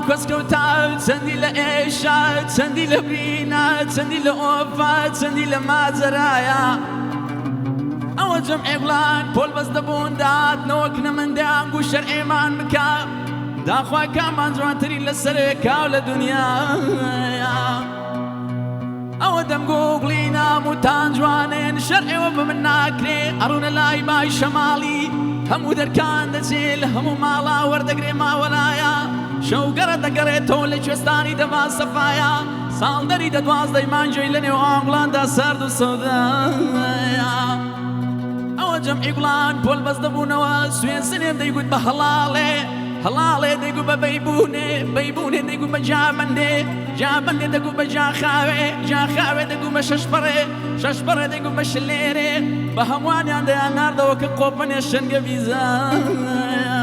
و کەسکەوتا چەندی لە ئێشە چەندی لە برینە چەندی لە ئۆفە چەندی لە ماجەرایە ئەوە جەمعێ گوڵان پۆل بەس دەبوون داتنەوەک نەمەندەیان و شەرعێمان بکە داخوا کامان جوانتری لەسەرێکاو لە دنیایە ئەوە دەمگوڵی ناموتان جوانێن شەرعێوە بە من ناکرێ ئەڕوونە لای مای شەماڵی هەموو دەرکان دەچێت لە هەموو ماڵا وەردەگرێ ماوەلایە شەوگەڕە دەگەڕێتەوە لە کوێستانی دەما سەفایە ساڵدەری دەدوازدەی مانجۆی لە نێو ئاڵگڵاندا سارد و سەودایە ئەوە جەمعی گوڵان پۆل بەس دەبوونەوە سوێن سنێم دەیگوت بە هەڵاڵێ هەڵاڵێ دەیگو بە بەیبوونێ بەیبوونێ دەیگو بە جامەندێ جامەندێ دەگو بە جاخاوێ جاخاوێ دەگو بە شەشپەڕێ شەشپەڕێ دەگو بە شلێرێ بە هەمووانیان دەیان ناردەوە کە قۆپەنێ شەنگە بیزایە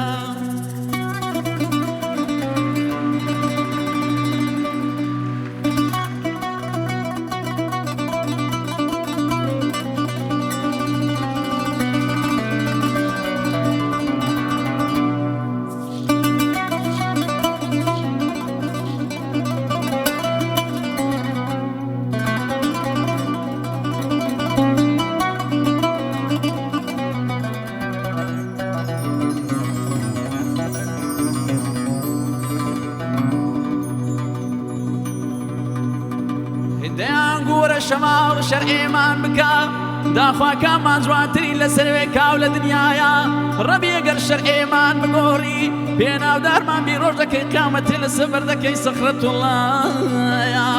شەماڵ شەرعێمان بکە داخوا کامان جوانترین لەسەرێکاو لە دنیایە ڕەبی ئەگەر شەرعێمان بگۆڕی پێناودارمان بیرۆژ دەکەی قیامەتێ لە سەبەر دەکەی سەخرەتوڵایە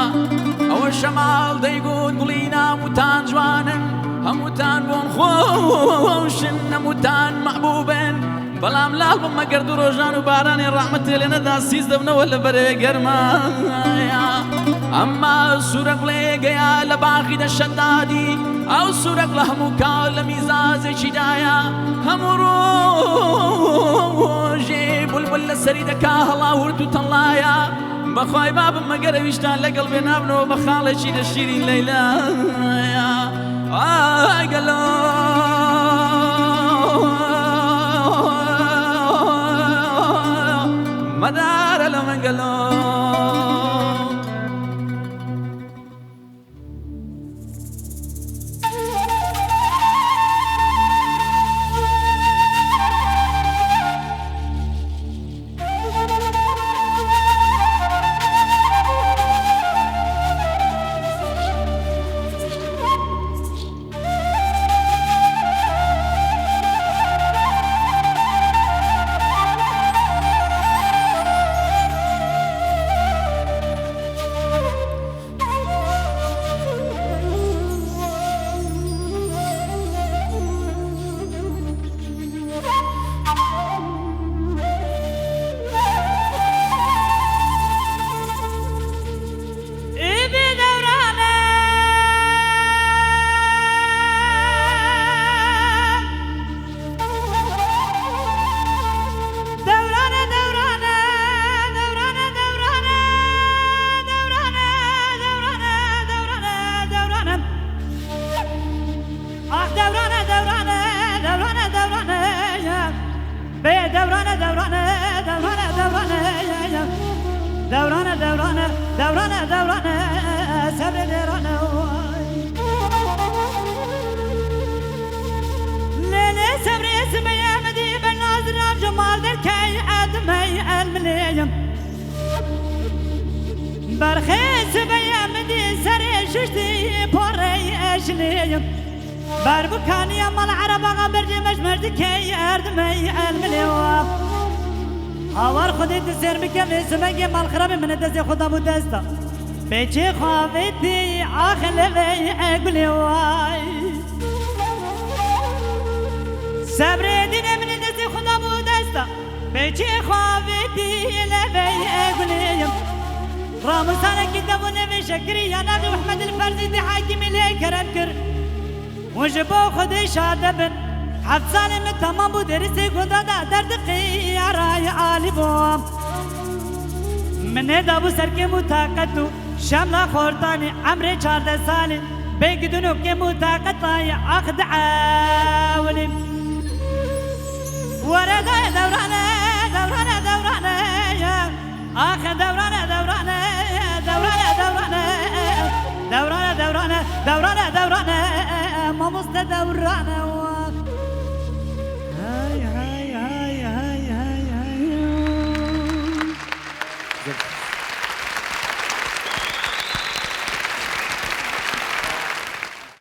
ئەوە شەماڵ دەیگوت گوڵی ناموتان جوانن هەمووتان بۆم خۆشن نەمووتان مەحبوبن بەڵام لاڵ بم مەگەر دوو ڕۆژان و بارانی ڕەحمەتێ لێ نەدا سیز دەبنەوە لە بەرێ گەرمایە ئەمما سوورەک لێگەیە لە باغی دەشەدادی ئەو سوورەک لە هەموو کاڵ لە میزازێکیدایە هەموو ڕۆژێ بولبول لەسەری دەکا هەڵا ورد و تەڵایە بەخوای بابم مەگەرەویشتان لەگەڵ بێ نابنەوە بە خاڵێکی لە شیرین لەیلایە ئای گەلۆ مەدارە لە مەنگەلۆ برخیز بیامدی سری ششتی پوری اشلیم بر بکانی مال عرب برجی مجمرد کی اردمی الملیوام آوار خودی تسیر بکمی سمگی مال خرابی من دستی خدا بود دستا بیچی خوابیدی آخل وی اگلیوای صبری دینه من دستی خدا بود دستا بیچی خوابیدی لوی اگلیم راموسانا كتابو نبي شكري يا ناغي وحمد الفرزي دي حاكم لي كرم كر وجبو خدي شادبن حفصاني من تمام بو درسي خدا دا درد يا راي عالي بوام من دابو سركي متاقتو شاملا خورتاني عمري 14 سالي بيقدنو كي متاقتاي اخد عاولي وردا دورانا دورانا دورانا آخ دورانه دورانه دورانه دورانه دورانه دورانه دورانه دورانه ما مست دورانه